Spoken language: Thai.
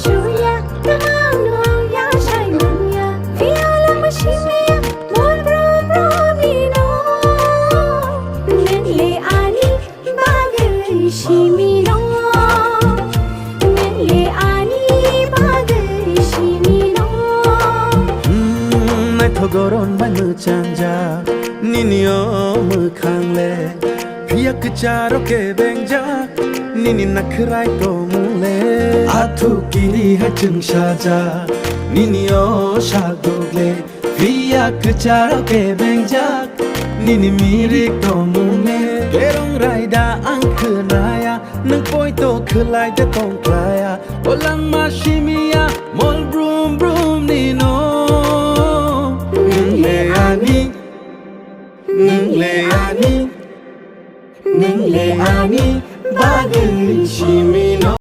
ชูยาตะมังนัวยาใช่มังยาฟิโอลามาชิเมียมอลบรูบรูมีโนเนเลอานีบาเกชิมีโนเนเลอานีบาเกชิมีโนไม่ทกรอนไม่มือจันจานี่นิยมมือข้างเล่พี่อยากจะรอเก็บแบงจากนี่นักใครก็มูเล่อาทุกิริให้จึงชาจานี่นิยมชาดูเล่พี่อยากจะรอเก็บแบงจากนี่มีริกก็มูเล่เกลงไรดาอังคืนายานังปอยโตคือไลจะต้องกลายโอลังมาชิมิยามอลบรูมบรูมนี่โนเลอานีNingleani, Ningleani, bagay shimi.